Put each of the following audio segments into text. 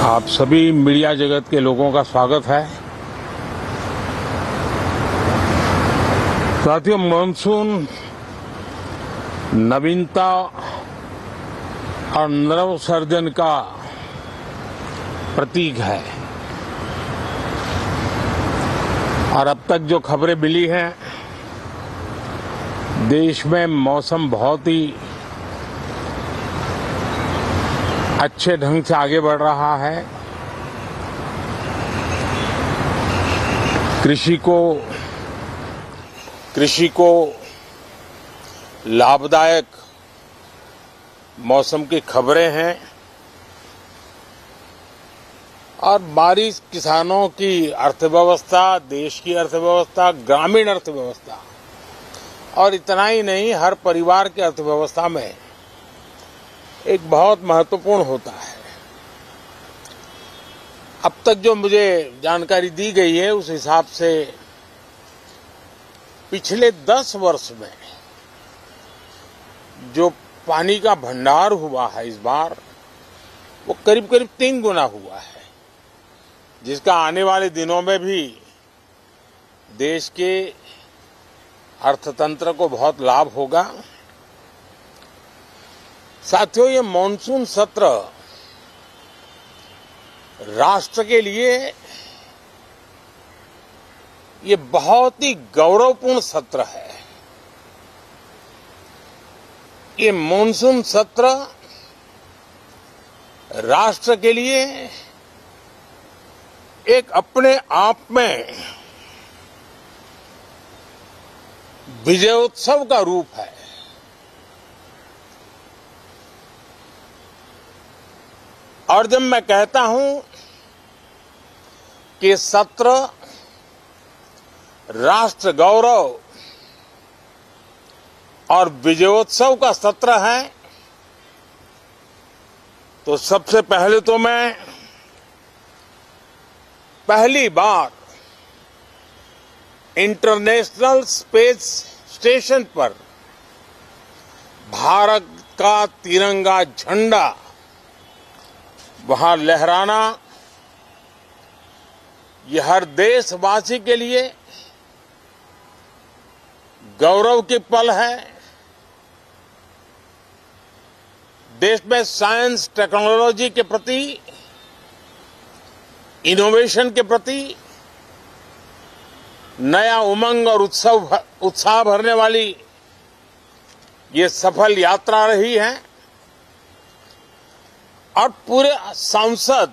आप सभी मीडिया जगत के लोगों का स्वागत है। साथियों, मानसून नवीनता और नवसर्जन का प्रतीक है और अब तक जो खबरें मिली हैं, देश में मौसम बहुत ही अच्छे ढंग से आगे बढ़ रहा है। कृषि को लाभदायक मौसम की खबरें हैं और बारिश किसानों की अर्थव्यवस्था, देश की अर्थव्यवस्था, ग्रामीण अर्थव्यवस्था और इतना ही नहीं, हर परिवार की अर्थव्यवस्था में एक बहुत महत्वपूर्ण होता है। अब तक जो मुझे जानकारी दी गई है, उस हिसाब से पिछले 10 वर्ष में जो पानी का भंडार हुआ है इस बार, वो करीब करीब 3 गुना हुआ है, जिसका आने वाले दिनों में भी देश के अर्थतंत्र को बहुत लाभ होगा। साथियों, ये मॉनसून सत्र राष्ट्र के लिए ये बहुत ही गौरवपूर्ण सत्र है। ये मॉनसून सत्र राष्ट्र के लिए एक अपने आप में विजयोत्सव का रूप है। और जब मैं कहता हूं कि सत्र राष्ट्र गौरव और विजयोत्सव का सत्र है, तो सबसे पहले तो मैं पहली बार इंटरनेशनल स्पेस स्टेशन पर भारत का तिरंगा झंडा वहां लहराना, यह हर देशवासी के लिए गौरव की पल है। देश में साइंस टेक्नोलॉजी के प्रति, इनोवेशन के प्रति नया उमंग और उत्साह भरने वाली ये सफल यात्रा रही है और पूरे सांसद,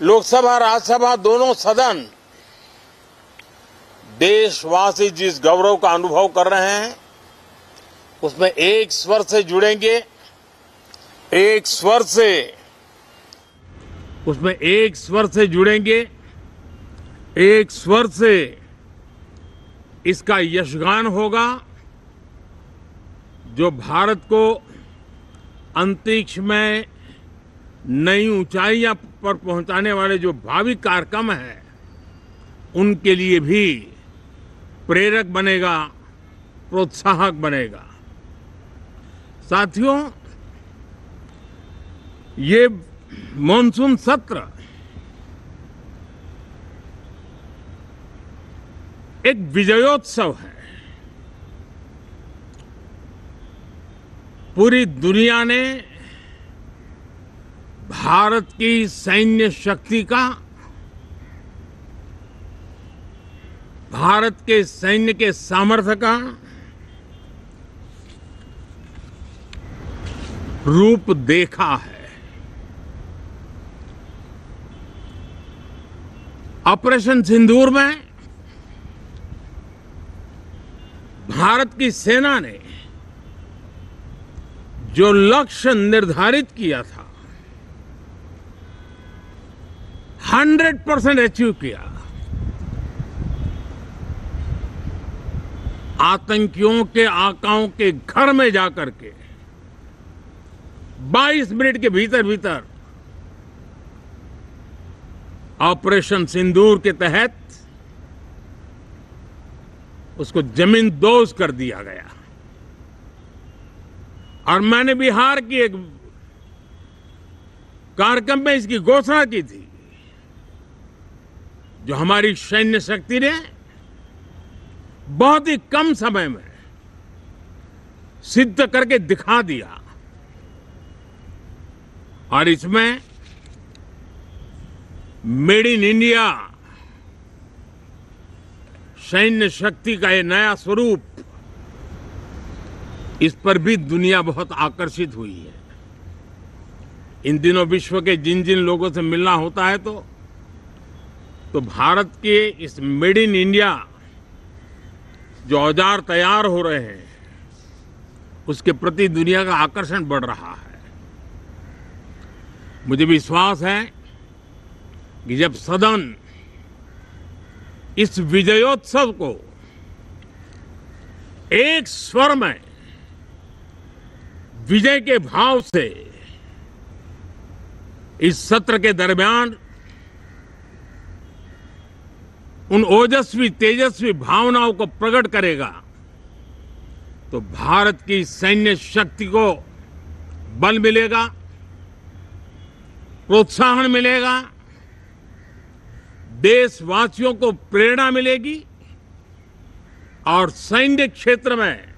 लोकसभा राज्यसभा दोनों सदन, देशवासी जिस गौरव का अनुभव कर रहे हैं, उसमें एक स्वर से जुड़ेंगे, एक स्वर से इसका यशगान होगा, जो भारत को अंतरिक्ष में नई ऊंचाइयां पर पहुंचाने वाले जो भावी कार्यक्रम हैं, उनके लिए भी प्रेरक बनेगा, प्रोत्साहक बनेगा। साथियों, ये मॉनसून सत्र एक विजयोत्सव है। पूरी दुनिया ने भारत की सैन्य शक्ति का, भारत के सैन्य के सामर्थ्य का रूप देखा है। ऑपरेशन सिंदूर में भारत की सेना ने जो लक्ष्य निर्धारित किया था, 100% अचीव किया। आतंकियों के आकाओं के घर में जाकर के 22 मिनट के भीतर ऑपरेशन सिंदूर के तहत उसको जमींदोज कर दिया गया। और मैंने बिहार की एक कार्यक्रम में इसकी घोषणा की थी, जो हमारी सैन्य शक्ति ने बहुत ही कम समय में सिद्ध करके दिखा दिया। और इसमें मेड इन इंडिया सैन्य शक्ति का ये नया स्वरूप, इस पर भी दुनिया बहुत आकर्षित हुई है। इन दिनों विश्व के जिन जिन लोगों से मिलना होता है तो भारत के इस मेड इन इंडिया जो औजार तैयार हो रहे हैं, उसके प्रति दुनिया का आकर्षण बढ़ रहा है। मुझे विश्वास है कि जब सदन इस विजयोत्सव को एक स्वर में विजय के भाव से इस सत्र के दरमियान उन ओजस्वी तेजस्वी भावनाओं को प्रकट करेगा, तो भारत की सैन्य शक्ति को बल मिलेगा, प्रोत्साहन मिलेगा, देशवासियों को प्रेरणा मिलेगी और सैन्य क्षेत्र में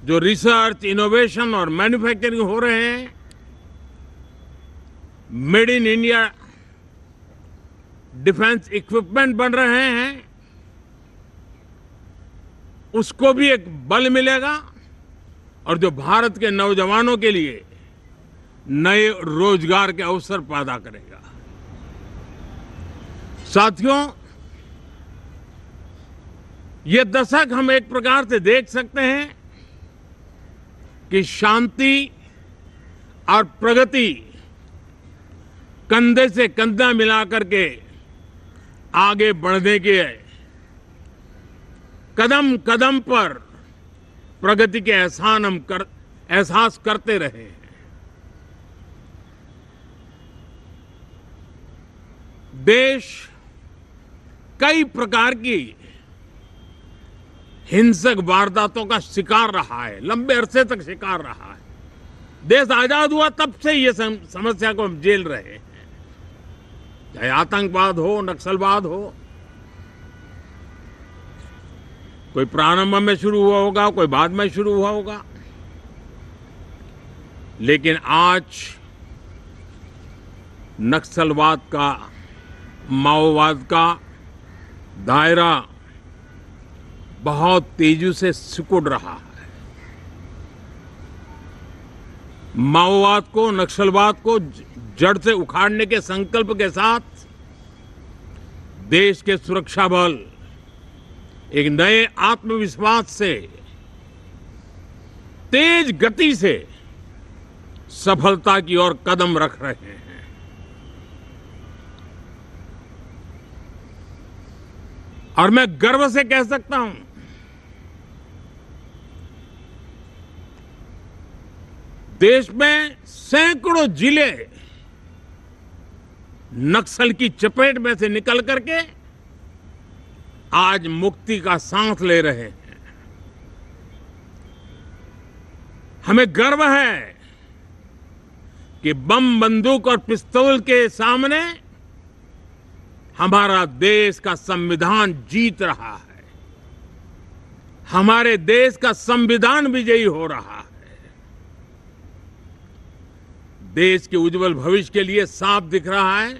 जो रिसर्च, इनोवेशन और मैन्युफैक्चरिंग हो रहे हैं, made in India defence equipment बन रहे हैं, उसको भी एक बल मिलेगा और जो भारत के नौजवानों के लिए नए रोजगार के अवसर पैदा करेगा। साथियों, ये दशक हम एक प्रकार से देख सकते हैं कि शांति और प्रगति कंधे से कंधा मिलाकर के आगे बढ़ने के कदम कदम पर प्रगति के एहसास करते रहे हैं। देश कई प्रकार की हिंसक वारदातों का शिकार रहा है, लंबे अरसे तक शिकार रहा है। देश आजाद हुआ तब से ये समस्या को हम झेल रहे हैं, चाहे आतंकवाद हो, नक्सलवाद हो। कोई प्रारंभ में शुरू हुआ होगा, कोई बाद में शुरू हुआ होगा, लेकिन आज नक्सलवाद का, माओवाद का दायरा बहुत तेजी से सिकुड़ रहा है। माओवाद को, नक्सलवाद को जड़ से उखाड़ने के संकल्प के साथ देश के सुरक्षा बल एक नए आत्मविश्वास से, तेज गति से सफलता की ओर कदम रख रहे हैं। और मैं गर्व से कह सकता हूं, देश में सैकड़ों जिले नक्सल की चपेट में से निकल करके आज मुक्ति का सांस ले रहे हैं। हमें गर्व है कि बम, बंदूक और पिस्तौल के सामने हमारा देश का संविधान जीत रहा है, हमारे देश का संविधान विजयी हो रहा है। देश के उज्जवल भविष्य के लिए साफ दिख रहा है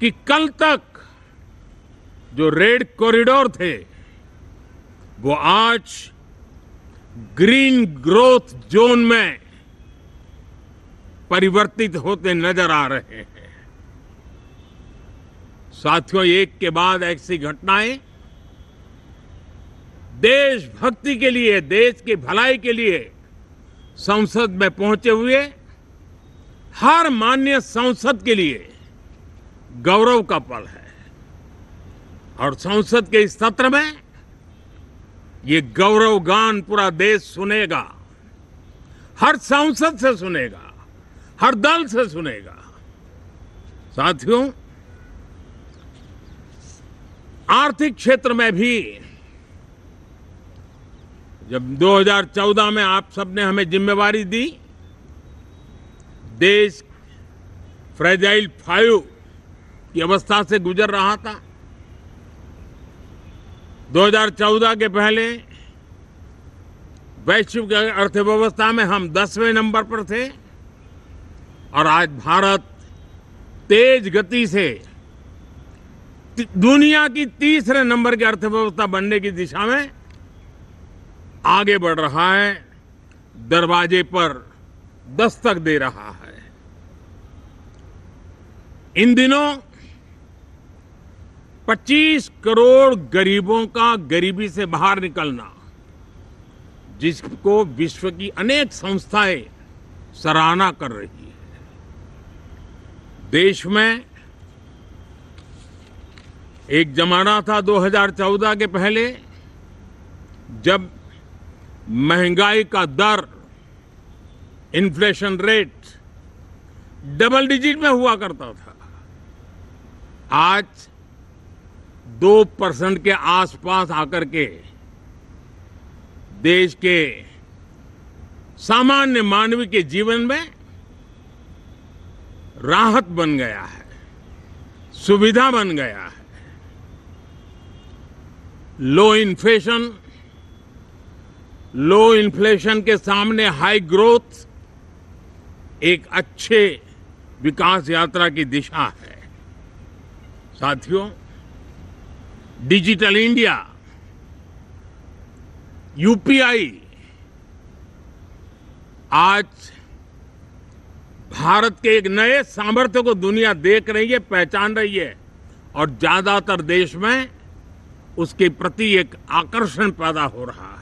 कि कल तक जो रेड कॉरिडोर थे, वो आज ग्रीन ग्रोथ जोन में परिवर्तित होते नजर आ रहे हैं। साथियों, एक के बाद ऐसी घटनाएं देशभक्ति के लिए, देश की भलाई के लिए संसद में पहुंचे हुए हर माननीय सांसद के लिए गौरव का पल है। और संसद के इस सत्र में ये गौरव गान पूरा देश सुनेगा, हर सांसद से सुनेगा, हर दल से सुनेगा। साथियों, आर्थिक क्षेत्र में भी जब 2014 में आप सबने हमें जिम्मेवारी दी, देश फ्रेजाइल 5 की अवस्था से गुजर रहा था। 2014 के पहले वैश्विक अर्थव्यवस्था में हम 10वें नंबर पर थे और आज भारत तेज गति से दुनिया की तीसरे नंबर की अर्थव्यवस्था बनने की दिशा में आगे बढ़ रहा है, दरवाजे पर दस्तक दे रहा है। इन दिनों 25 करोड़ गरीबों का गरीबी से बाहर निकलना, जिसको विश्व की अनेक संस्थाएं सराहना कर रही है। देश में एक जमाना था 2014 के पहले, जब महंगाई का दर, इन्फ्लेशन रेट डबल डिजिट में हुआ करता था। आज 2% के आसपास आकर के देश के सामान्य मानव के जीवन में राहत बन गया है, सुविधा बन गया है। लो इन्फ्लेशन के सामने हाई ग्रोथ एक अच्छे विकास यात्रा की दिशा है। साथियों, डिजिटल इंडिया, यूपीआई आज भारत के एक नए सामर्थ्य को दुनिया देख रही है, पहचान रही है और ज्यादातर देश में उसके प्रति एक आकर्षण पैदा हो रहा है।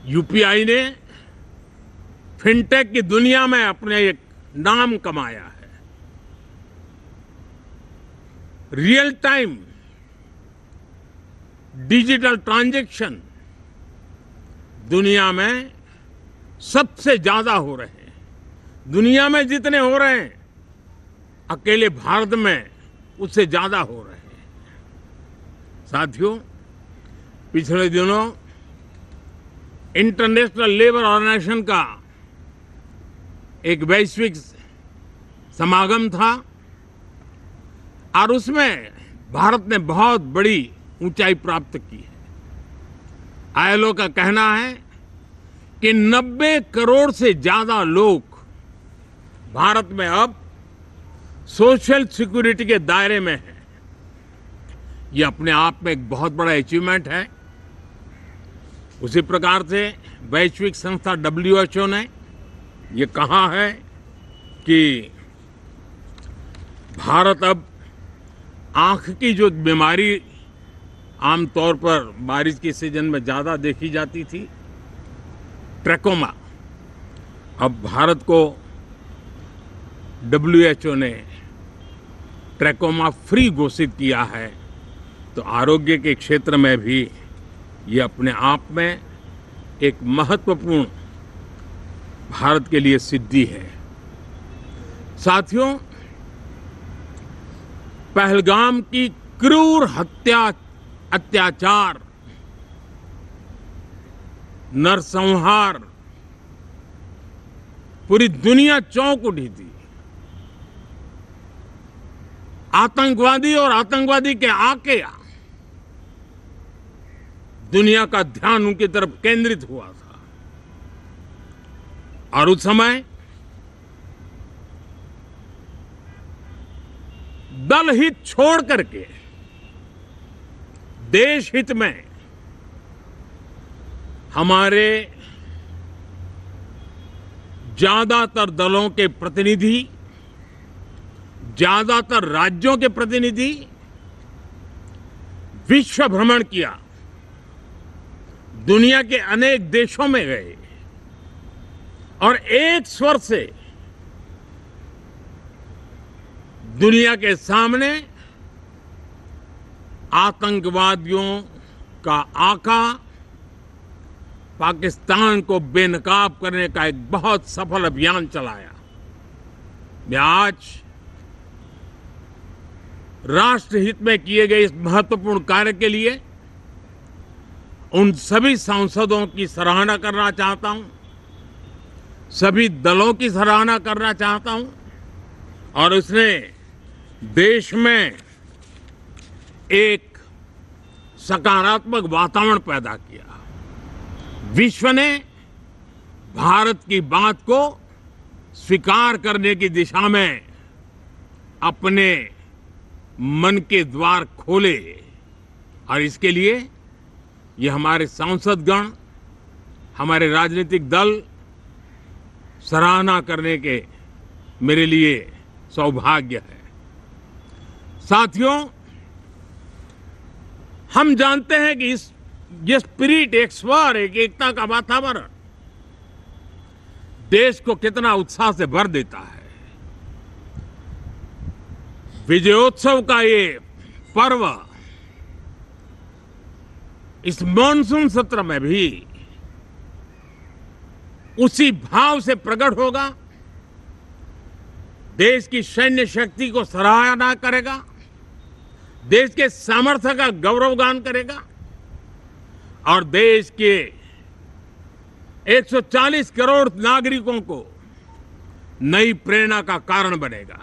यूपीआई ने फिनटेक की दुनिया में अपने एक नाम कमाया है। रियल टाइम डिजिटल ट्रांजैक्शन दुनिया में सबसे ज्यादा हो रहे हैं। दुनिया में जितने हो रहे हैं, अकेले भारत में उससे ज्यादा हो रहे हैं। साथियों, पिछले दिनों इंटरनेशनल लेबर ऑर्गेनाइजेशन का एक वैश्विक समागम था और उसमें भारत ने बहुत बड़ी ऊंचाई प्राप्त की है। आईएलओ का कहना है कि 90 करोड़ से ज्यादा लोग भारत में अब सोशल सिक्योरिटी के दायरे में हैं। ये अपने आप में एक बहुत बड़ा अचीवमेंट है। उसी प्रकार से वैश्विक संस्था WHO ने ये कहा है कि भारत अब आंख की जो बीमारी आमतौर पर बारिश के सीजन में ज्यादा देखी जाती थी, ट्रैकोमा, अब भारत को WHO ने ट्रैकोमा फ्री घोषित किया है। तो आरोग्य के क्षेत्र में भी ये अपने आप में एक महत्वपूर्ण भारत के लिए सिद्धि है। साथियों, पहलगाम की क्रूर अत्याचार, नरसंहार, पूरी दुनिया चौंक उठी थी। आतंकवादी और आतंकवादी के आके दुनिया का ध्यान उनकी तरफ केंद्रित हुआ था और उस समय दल हित छोड़ करके देश हित में हमारे ज्यादातर दलों के प्रतिनिधि, ज्यादातर राज्यों के प्रतिनिधि विश्व भ्रमण किया, दुनिया के अनेक देशों में गए और एक स्वर से दुनिया के सामने आतंकवादियों का आका पाकिस्तान को बेनकाब करने का एक बहुत सफल अभियान चलाया। मैं आज राष्ट्रहित में किए गए इस महत्वपूर्ण कार्य के लिए उन सभी सांसदों की सराहना करना चाहता हूं, सभी दलों की सराहना करना चाहता हूं और उसने देश में एक सकारात्मक वातावरण पैदा किया। विश्व ने भारत की बात को स्वीकार करने की दिशा में अपने मन के द्वार खोले और इसके लिए ये हमारे सांसदगण, हमारे राजनीतिक दल सराहना करने के मेरे लिए सौभाग्य है। साथियों, हम जानते हैं कि ये स्पिरिट, एक स्वर, एक एकता का वातावरण देश को कितना उत्साह से भर देता है। विजयोत्सव का ये पर्व इस मॉनसून सत्र में भी उसी भाव से प्रकट होगा। देश की सैन्य शक्ति को सराहना करेगा, देश के सामर्थ्य का गौरवगान करेगा और देश के 140 करोड़ नागरिकों को नई प्रेरणा का कारण बनेगा।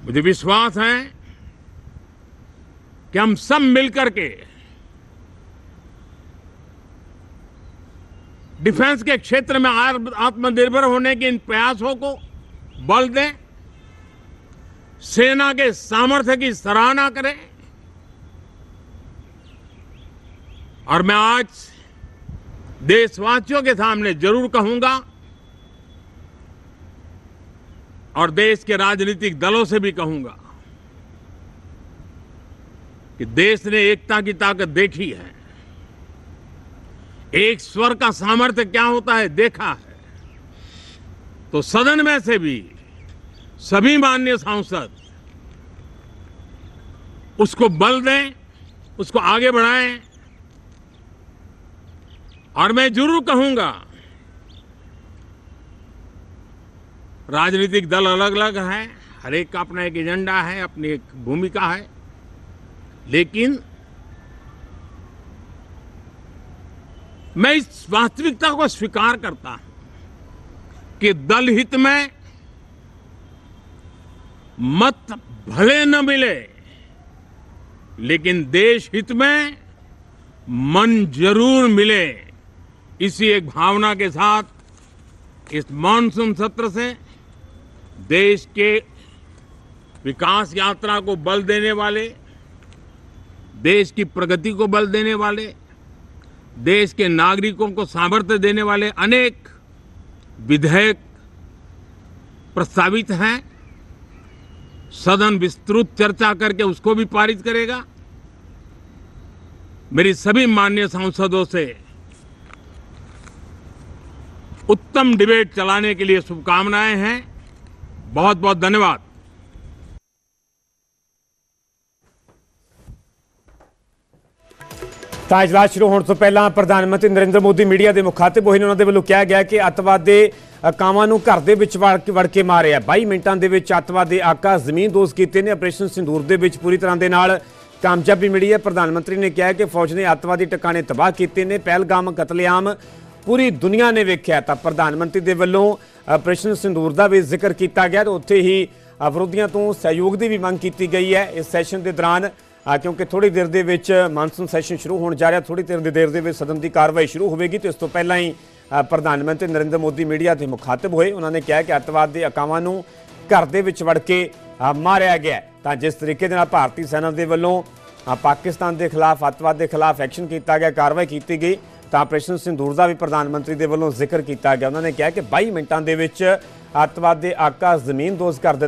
मुझे विश्वास है कि हम सब मिलकर के डिफेंस के क्षेत्र में आत्मनिर्भर होने के इन प्रयासों को बल दें, सेना के सामर्थ्य की सराहना करें। और मैं आज देशवासियों के सामने जरूर कहूंगा और देश के राजनीतिक दलों से भी कहूंगा कि देश ने एकता की ताकत देखी है, एक स्वर का सामर्थ्य क्या होता है देखा है। तो सदन में से भी सभी माननीय सांसद उसको बल दें, उसको आगे बढ़ाएं। और मैं जरूर कहूंगा, राजनीतिक दल अलग अलग हैं, हर एक का अपना एक एजेंडा है, अपनी एक भूमिका है, लेकिन मैं इस वास्तविकता को स्वीकार करता हूं कि दल हित में मत भले न मिले, लेकिन देश हित में मन जरूर मिले। इसी एक भावना के साथ इस मॉनसून सत्र से देश के विकास यात्रा को बल देने वाले, देश की प्रगति को बल देने वाले, देश के नागरिकों को सामर्थ्य देने वाले अनेक विधेयक प्रस्तावित हैं। सदन विस्तृत चर्चा करके उसको भी पारित करेगा। मेरी सभी माननीय सांसदों से उत्तम डिबेट चलाने के लिए शुभकामनाएं हैं। बहुत बहुत धन्यवाद। ਤਾਂ ਇਜਲਾਸ ਸ਼ੁਰੂ ਹੋਣ ਤੋਂ ਪਹਿਲਾਂ ਪ੍ਰਧਾਨ ਮੰਤਰੀ ਨਰਿੰਦਰ ਮੋਦੀ ਮੀਡੀਆ ਦੇ ਮੁਖਾਤਿਬ ਹੋਏ ਨੇ। ਉਹਨਾਂ ਦੇ ਵੱਲੋਂ ਕਿਹਾ ਗਿਆ ਕਿ ਅੱਤਵਾਦ ਦੇ ਕਾਵਾਂ ਨੂੰ ਘਰ ਦੇ ਵਿੱਚ ਵੜ ਕੇ ਮਾਰਿਆ। 22 ਮਿੰਟਾਂ ਦੇ ਵਿੱਚ ਅੱਤਵਾਦ ਦੇ ਆਕਾ ਜ਼ਮੀਨਦੋਜ਼ ਕੀਤੇ ਨੇ। ਆਪਰੇਸ਼ਨ ਸਿੰਦੂਰ ਦੇ ਵਿੱਚ ਪੂਰੀ ਤਰ੍ਹਾਂ ਦੇ ਨਾਲ ਕਾਮਯਾਬੀ ਮਿਲੀ ਹੈ। ਪ੍ਰਧਾਨ ਮੰਤਰੀ ਨੇ ਕਿਹਾ ਕਿ ਫੌਜ ਨੇ ਅੱਤਵਾਦੀ ਟਿਕਾਣੇ ਤਬਾਹ ਕੀਤੇ ਨੇ। ਪਹਿਲਗਾਮ ਕਤਲੇਆਮ ਪੂਰੀ ਦੁਨੀਆ ਨੇ ਵੇਖਿਆ। ਤਾਂ ਪ੍ਰਧਾਨ ਮੰਤਰੀ ਦੇ ਵੱਲੋਂ ਆਪਰੇਸ਼ਨ ਸਿੰਦੂਰ ਦਾ ਵੀ ਜ਼ਿਕਰ ਕੀਤਾ ਗਿਆ ਤੇ ਉੱਥੇ ਹੀ ਵਿਰੋਧੀਆਂ ਤੋਂ ਸਹਿਯੋਗ ਦੀ ਵੀ ਮੰਗ ਕੀਤੀ ਗਈ ਹੈ ਇਸ ਸੈਸ਼ਨ ਦੇ ਦੌਰਾਨ। क्योंकि थोड़ी देर दे विच मानसून सैशन शुरू होने जा रहा, थोड़ी देर दे विच सदन की कार्रवाई शुरू होगी। तो इस तो पहला ही प्रधानमंत्री नरेंद्र मोदी मीडिया के मुखातिब होए। उन्होंने कहा कि अतवाद के अकावां नूं घर दे विच वड़ के मारिया गया। तो जिस तरीके दे नाल भारतीय सेना के वल्लों पाकिस्तान के खिलाफ, अतवाद के खिलाफ एक्शन किया गया, कार्रवाई की गई, तो ऑपरेशन सिंदूर का भी प्रधानमंत्री के वल्लों जिक्र किया गया। उन्होंने कहा कि 22 मिनटां दे विच अतवाद के आका जमीनदोज कर दिते।